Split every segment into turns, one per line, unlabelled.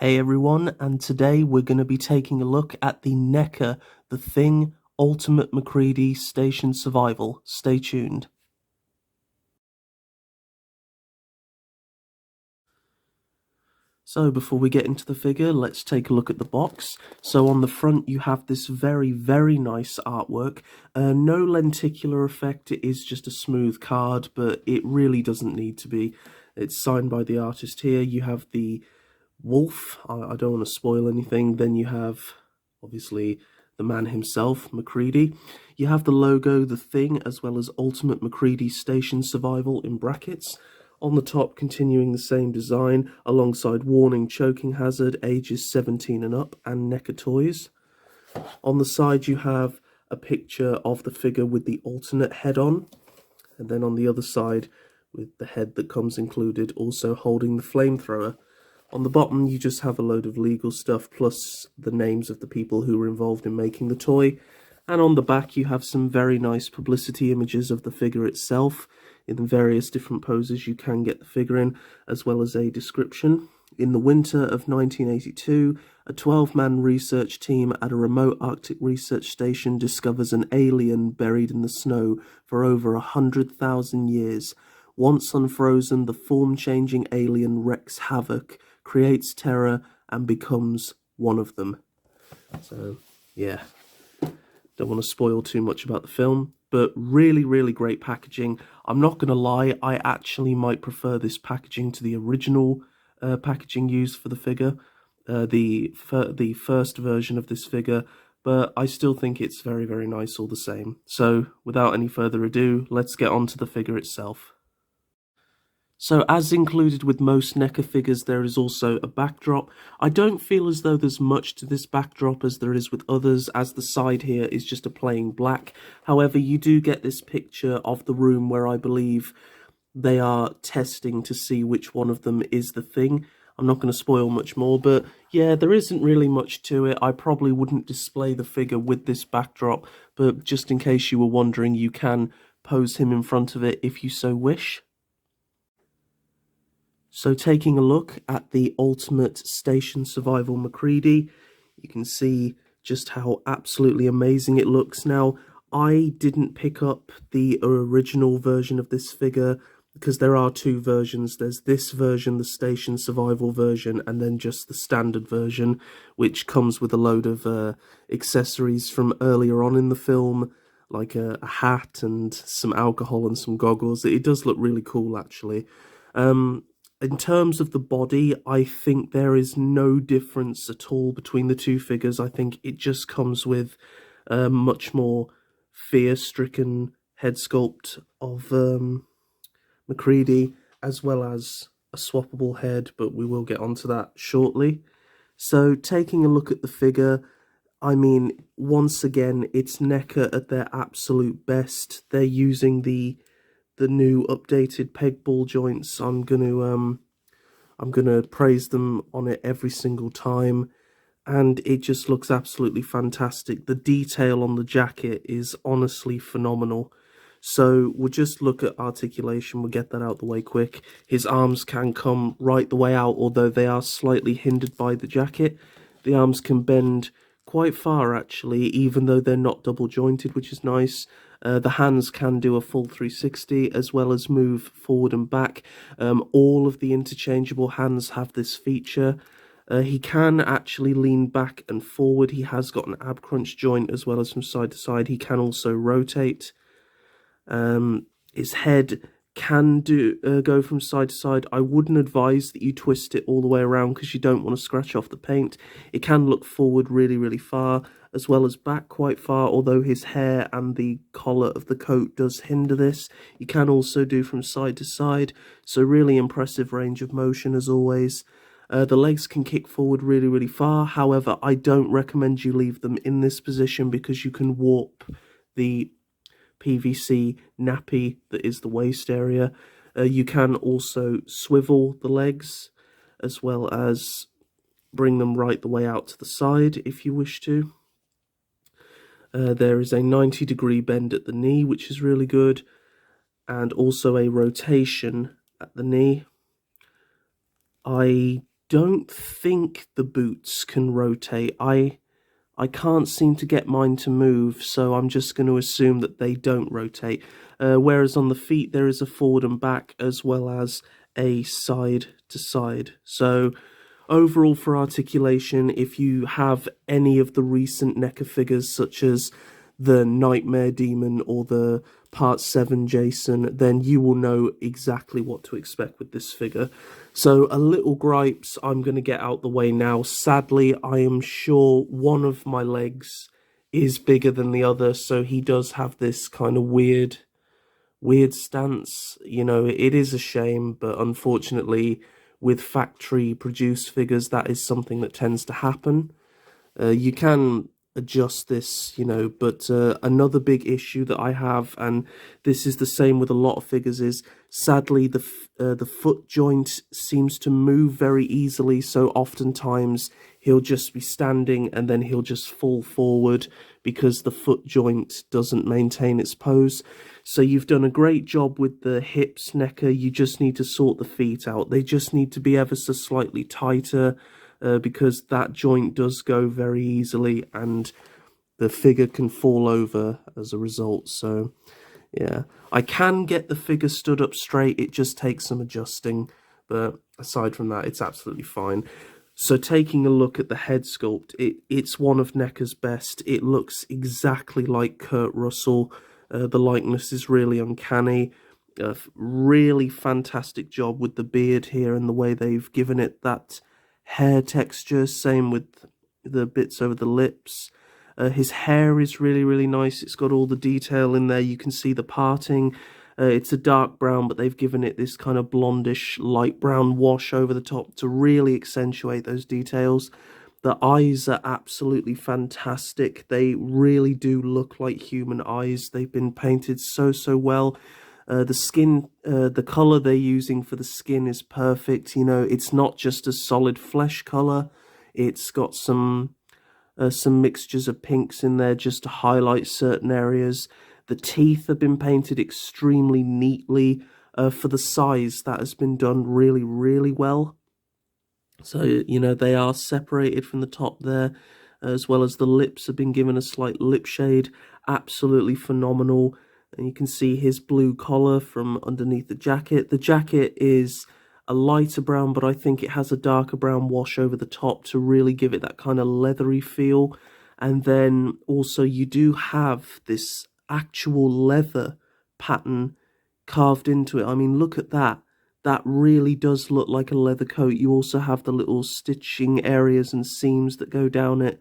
Hey everyone, and today we're going to be taking a look at the NECA, The Thing, Ultimate MacReady Station Survival. Stay tuned. So before we get into the figure, let's take a look at the box. So on the front you have this very nice artwork. No lenticular effect, it is just a smooth card, but it really doesn't need to be. It's signed by the artist here. You have the wolf, I don't want to spoil anything. Then you have, obviously, the man himself, MacReady. You have the logo, The Thing, as well as Ultimate MacReady Station Survival in brackets. On the top, continuing the same design, alongside warning choking hazard, ages 17 and up, and NECA toys. On the side, you have a picture of the figure with the alternate head on, and then on the other side, with the head that comes included, also holding the flamethrower. On the bottom, you just have a load of legal stuff, plus the names of the people who were involved in making the toy. And on the back, you have some very nice publicity images of the figure itself. In various different poses you can get the figure in, as well as a description. In the winter of 1982, a 12-man research team at a remote Arctic research station discovers an alien buried in the snow for over 100,000 years. Once unfrozen, the form-changing alien wreaks havoc, creates terror, and becomes one of them. So, yeah. Don't want to spoil too much about the film, but really great packaging. I'm not going to lie, I actually might prefer this packaging to the original packaging used for the figure, the first version of this figure, but I still think it's very nice all the same. So, without any further ado, let's get on to the figure itself. So as included with most NECA figures, there is also a backdrop. I don't feel as though there's much to this backdrop as there is with others, as the side here is just a plain black. However, you do get this picture of the room where I believe they are testing to see which one of them is the thing. I'm not going to spoil much more, but yeah, there isn't really much to it. I probably wouldn't display the figure with this backdrop, but just in case you were wondering, you can pose him in front of it if you so wish. So taking a look at the Ultimate Station Survival MacReady, you can see just how absolutely amazing it looks. Now, I didn't pick up the original version of this figure because there are two versions. There's this version, the Station Survival version, and then just the standard version, which comes with a load of accessories from earlier on in the film, like a hat and some alcohol and some goggles. It does look really cool, actually. In terms of the body, I think there is no difference at all between the two figures. I think it just comes with a much more fear-stricken head sculpt of MacReady, as well as a swappable head, but we will get onto that shortly. So taking a look at the figure, I mean, once again, it's NECA at their absolute best. They're using the new updated peg ball joints. I'm gonna praise them on it every single time, and it just looks absolutely fantastic. The detail on the jacket is honestly phenomenal. So we'll just look at articulation. We'll get that out the way quick. His arms can come right the way out, although they are slightly hindered by the jacket. The arms can bend quite far, actually, even though they're not double jointed, which is nice. The hands can do a full 360, as well as move forward and back. All of the interchangeable hands have this feature. He can actually lean back and forward. He has got an ab crunch joint, as well as from side to side. He can also rotate. His head can go from side to side. I wouldn't advise that you twist it all the way around because you don't want to scratch off the paint. It can look forward really far, as well as back quite far, although his hair and the collar of the coat does hinder this. You can also do from side to side, so really impressive range of motion as always. The legs can kick forward really far. However, I don't recommend you leave them in this position because you can warp the PVC nappy that is the waist area. You can also swivel the legs, as well as bring them right the way out to the side if you wish to. There is a 90-degree bend at the knee, which is really good, and also a rotation at the knee. I don't think the boots can rotate. I can't seem to get mine to move, so I'm just going to assume that they don't rotate. Whereas on the feet, there is a forward and back as well as a side to side. So overall for articulation, if you have any of the recent NECA figures, such as the Nightmare Demon or the Part 7 Jason, then you will know exactly what to expect with this figure. So a little gripes I'm going to get out the way now. Sadly, I am sure one of my legs is bigger than the other, so he does have this kind of weird stance. You know, it is a shame, but unfortunately with factory produced figures, that is something that tends to happen. You can adjust this, you know, but another big issue that I have, and this is the same with a lot of figures, is sadly the foot joint seems to move very easily. So oftentimes he'll just be standing and then he'll just fall forward because the foot joint doesn't maintain its pose. So you've done a great job with the hips, NECA. You just need to sort the feet out. They just need to be ever so slightly tighter, because that joint does go very easily and the figure can fall over as a result. So yeah, I can get the figure stood up straight, it just takes some adjusting, but aside from that, it's absolutely fine. So taking a look at the head sculpt, it's one of NECA's best. It looks exactly like Kurt Russell. The likeness is really uncanny. Really fantastic job with the beard here and the way they've given it that hair texture. Same with the bits over the lips. His hair is really nice. It's got all the detail in there. You can see the parting. It's a dark brown, but they've given it this kind of blondish light brown wash over the top to really accentuate those details. The eyes are absolutely fantastic. They really do look like human eyes. They've been painted so well. The skin, the color they're using for the skin is perfect. You know, it's not just a solid flesh color. It's got some mixtures of pinks in there just to highlight certain areas. The teeth have been painted extremely neatly. For the size, that has been done really well. So, you know, they are separated from the top there, as well as the lips have been given a slight lip shade. Absolutely phenomenal. And you can see his blue collar from underneath the jacket. The jacket is a lighter brown, but I think it has a darker brown wash over the top to really give it that kind of leathery feel. And then also you do have this actual leather pattern carved into it. I mean, look at that. That really does look like a leather coat. You also have the little stitching areas and seams that go down it.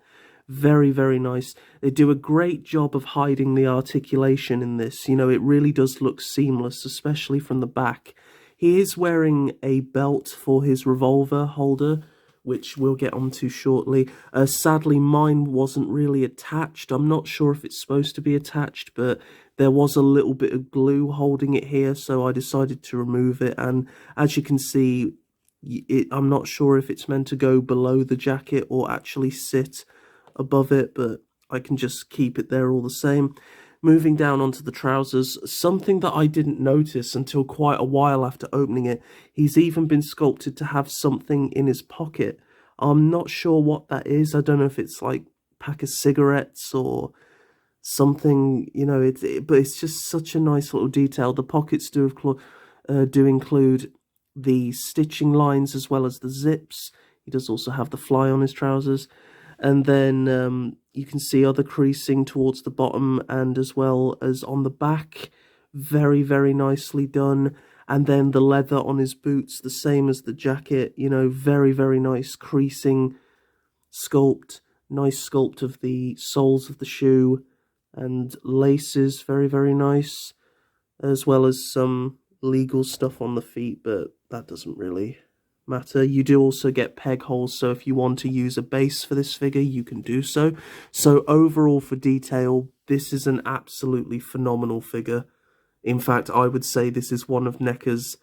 Very nice. They do a great job of hiding the articulation in this. You know, it really does look seamless, especially from the back. He is wearing a belt for his revolver holder, which we'll get onto shortly. Sadly, mine wasn't really attached. I'm not sure if it's supposed to be attached, but there was a little bit of glue holding it here, so I decided to remove it. And as you can see, I'm not sure if it's meant to go below the jacket or actually sit above it, but I can just keep it there all the same. Moving down onto the trousers, something that I didn't notice until quite a while after opening it, he's even been sculpted to have something in his pocket. I'm not sure what that is. I don't know if it's like a pack of cigarettes or something, you know, but it's just such a nice little detail. The pockets do include the stitching lines as well as the zips. He does also have the fly on his trousers. And then you can see other creasing towards the bottom and as well as on the back. Very nicely done. And then the leather on his boots, the same as the jacket, you know, very nice creasing sculpt. Nice sculpt of the soles of the shoe and laces, very nice. As well as some legal stuff on the feet, but that doesn't really matter. You do also get peg holes, so if you want to use a base for this figure, you can do so. So overall, for detail, this is an absolutely phenomenal figure. In fact, I would say this is one of NECA's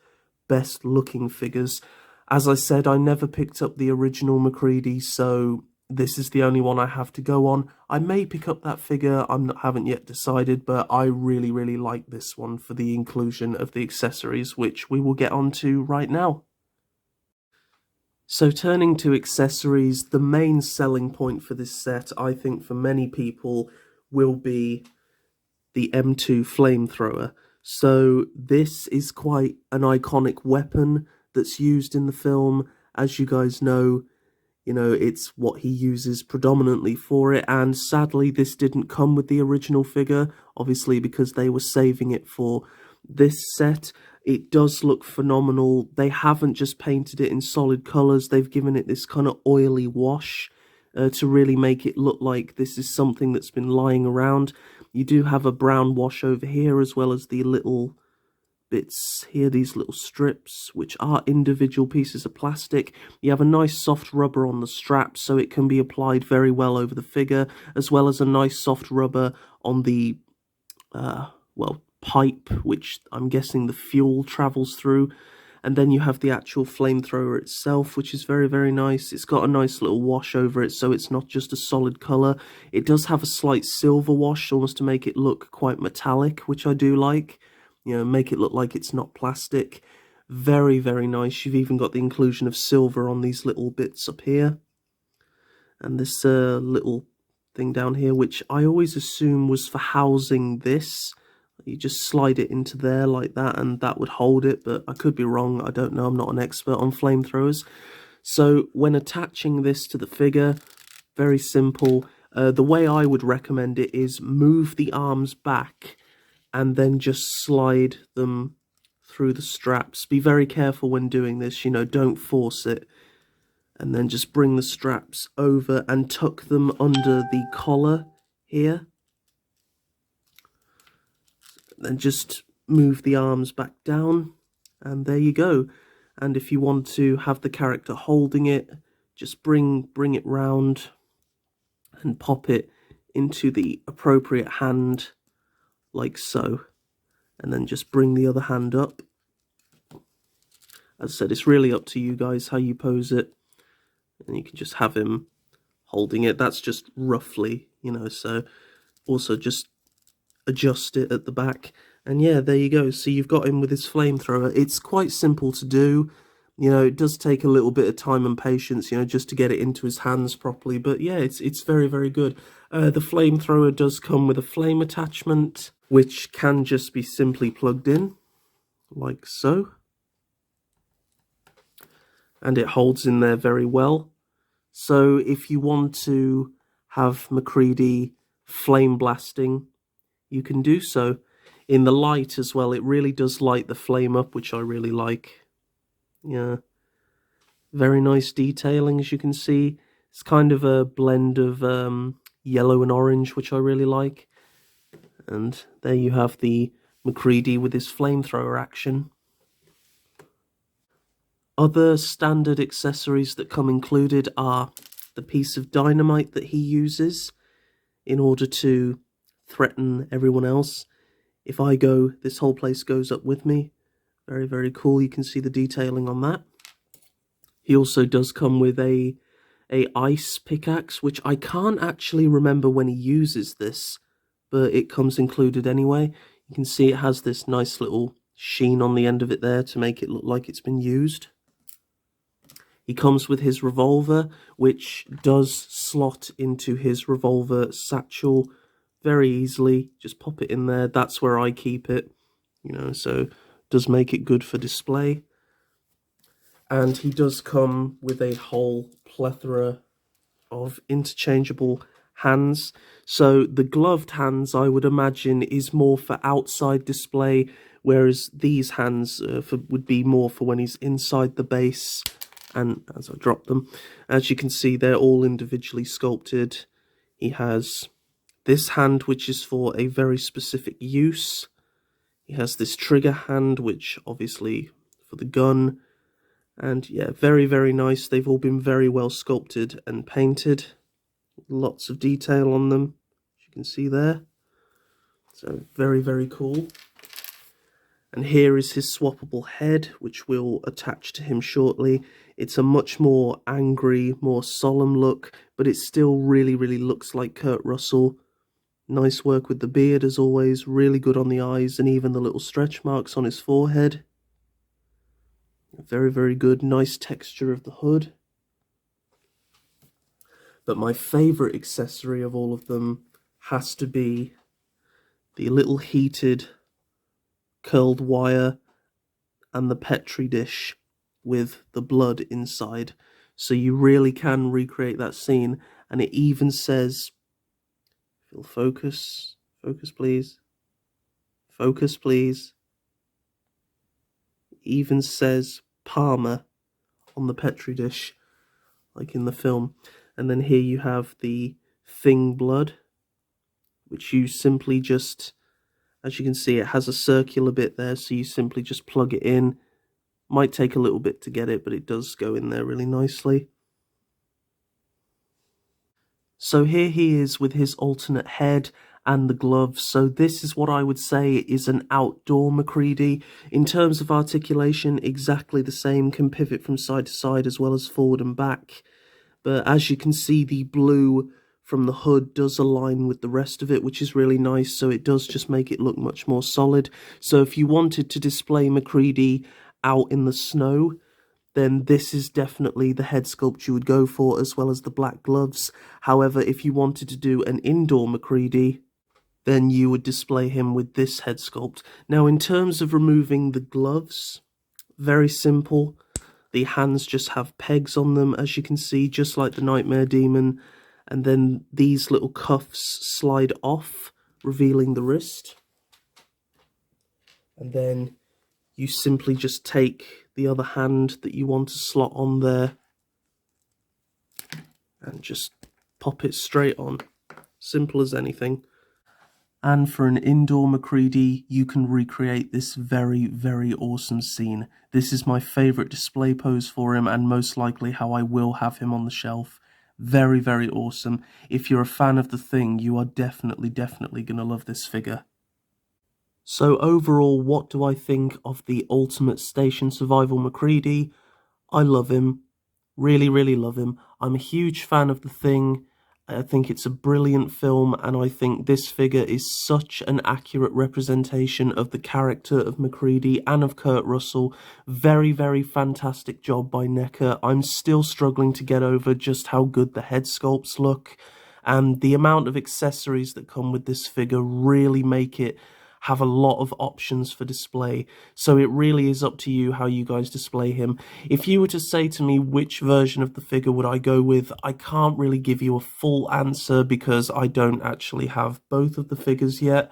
best looking figures. As I said, I never picked up the original MacReady, so this is the only one I have to go on. I may pick up that figure, haven't yet decided, but I really like this one for the inclusion of the accessories, which we will get onto right now. So turning to accessories, the main selling point for this set, I think for many people, will be the M2 flamethrower. So this is quite an iconic weapon that's used in the film. As you guys know, it's what he uses predominantly for it, and sadly this didn't come with the original figure, obviously because they were saving it for this set. It does look phenomenal. They haven't just painted it in solid colours, they've given it this kind of oily wash to really make it look like this is something that's been lying around. You do have a brown wash over here, as well as the little bits here, these little strips, which are individual pieces of plastic. You have a nice soft rubber on the strap, so it can be applied very well over the figure, as well as a nice soft rubber on the, pipe, which I'm guessing the fuel travels through. And then you have the actual flamethrower itself, which is very, very nice. It's got a nice little wash over it, so it's not just a solid colour. It does have a slight silver wash, almost to make it look quite metallic, which I do like. Make it look like it's not plastic. Very, very nice. You've even got the inclusion of silver on these little bits up here. And this little thing down here, which I always assume was for housing this. You just slide it into there like that, and that would hold it, but I could be wrong. I don't know. I'm not an expert on flamethrowers. So when attaching this to the figure, very simple. The way I would recommend it is move the arms back and then just slide them through the straps. Be very careful when doing this, don't force it. And then just bring the straps over and tuck them under the collar here. Then just move the arms back down, and there you go. And if you want to have the character holding it, just bring it round and pop it into the appropriate hand, like so. And then just bring the other hand up. As I said, it's really up to you guys how you pose it. And you can just have him holding it. That's just roughly, so also just adjust it at the back. And yeah, there you go. So you've got him with his flamethrower. It's quite simple to do. It does take a little bit of time and patience, just to get it into his hands properly. But yeah, it's very, very good. The flamethrower does come with a flame attachment, which can just be simply plugged in, like so. And it holds in there very well. So if you want to have MacReady flame blasting, you can do so. In the light as well, it really does light the flame up, which I really like. Yeah, very nice detailing, as you can see. It's kind of a blend of yellow and orange, which I really like. And there you have the MacReady with his flamethrower action. Other standard accessories that come included are the piece of dynamite that he uses in order to threaten everyone else. If I go, this whole place goes up with me. Very, very cool. You can see the detailing on that. He also does come with a ice pickaxe, which I can't actually remember when he uses this, but it comes included anyway. You can see it has this nice little sheen on the end of it there to make it look like it's been used. He comes with his revolver, which does slot into his revolver satchel very easily. Just pop it in there. That's where I keep it, so does make it good for display. And he does come with a whole plethora of interchangeable hands. So the gloved hands, I would imagine, is more for outside display, whereas these hands would be more for when he's inside the base. And as I drop them, as you can see, they're all individually sculpted. He has this hand, which is for a very specific use. He has this trigger hand, which obviously for the gun. And yeah, very, very nice. They've all been very well sculpted and painted. Lots of detail on them, as you can see there. So very, very cool. And here is his swappable head, which will attach to him shortly. It's a much more angry, more solemn look, but it still really, really looks like Kurt Russell. Nice work with the beard, as always. Really good on the eyes and even the little stretch marks on his forehead. Very, very good. Nice texture of the hood. But my favourite accessory of all of them has to be the little heated curled wire and the Petri dish with the blood inside. So you really can recreate that scene. And it even says, if you'll focus, focus please, focus please. It even says Parma on the Petri dish, like in the film. And then here you have the Thing blood, which you simply just, as you can see, it has a circular bit there, so you simply just plug it in. Might take a little bit to get it, but it does go in there really nicely. So here he is with his alternate head and the gloves. So this is what I would say is an outdoor MacReady. In terms of articulation, exactly the same, can pivot from side to side as well as forward and back. But as you can see, the blue from the hood does align with the rest of it, which is really nice. So it does just make it look much more solid. So if you wanted to display MacReady out in the snow, then this is definitely the head sculpt you would go for, as well as the black gloves. However, if you wanted to do an indoor MacReady, then you would display him with this head sculpt. Now, in terms of removing the gloves, very simple. The hands just have pegs on them, as you can see, just like the Nightmare Demon. And then these little cuffs slide off, revealing the wrist. And then you simply just take the other hand that you want to slot on there and just pop it straight on. Simple as anything. And for an indoor MacReady, you can recreate this very, very awesome scene. This is my favourite display pose for him, and most likely how I will have him on the shelf. Very, very awesome. If you're a fan of The Thing, you are definitely going to love this figure. So overall, what do I think of the Ultimate Station Survival MacReady? I love him. Really, really love him. I'm a huge fan of The Thing. I think it's a brilliant film, and I think this figure is such an accurate representation of the character of MacReady and of Kurt Russell. Very, very fantastic job by NECA. I'm still struggling to get over just how good the head sculpts look, and the amount of accessories that come with this figure really make it have a lot of options for display. So it really is up to you how you guys display him. If you were to say to me which version of the figure would I go with, I can't really give you a full answer because I don't actually have both of the figures yet.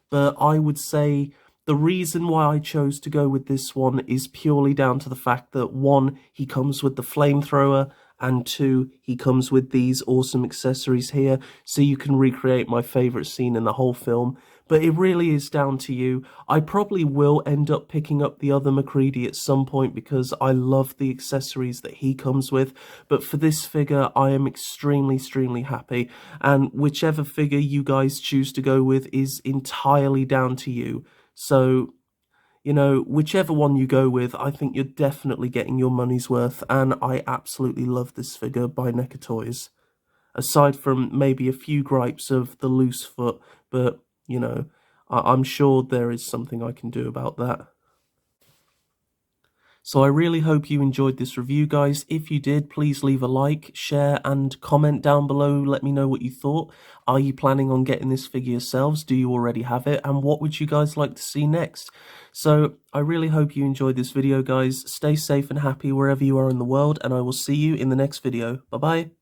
But I would say the reason why I chose to go with this one is purely down to the fact that 1, he comes with the flamethrower, and 2, he comes with these awesome accessories here, so you can recreate my favourite scene in the whole film. But it really is down to you. I probably will end up picking up the other MacReady at some point because I love the accessories that he comes with. But for this figure, I am extremely happy. And whichever figure you guys choose to go with is entirely down to you. So, you know, whichever one you go with, I think you're definitely getting your money's worth. And I absolutely love this figure by NECA Toys. Aside from maybe a few gripes of the loose foot, but you know, I'm sure there is something I can do about that. So I really hope you enjoyed this review, guys. If you did, please leave a like, share, and comment down below. Let me know what you thought. Are you planning on getting this figure yourselves? Do you already have it? And what would you guys like to see next? So I really hope you enjoyed this video, guys. Stay safe and happy wherever you are in the world, and I will see you in the next video. Bye-bye.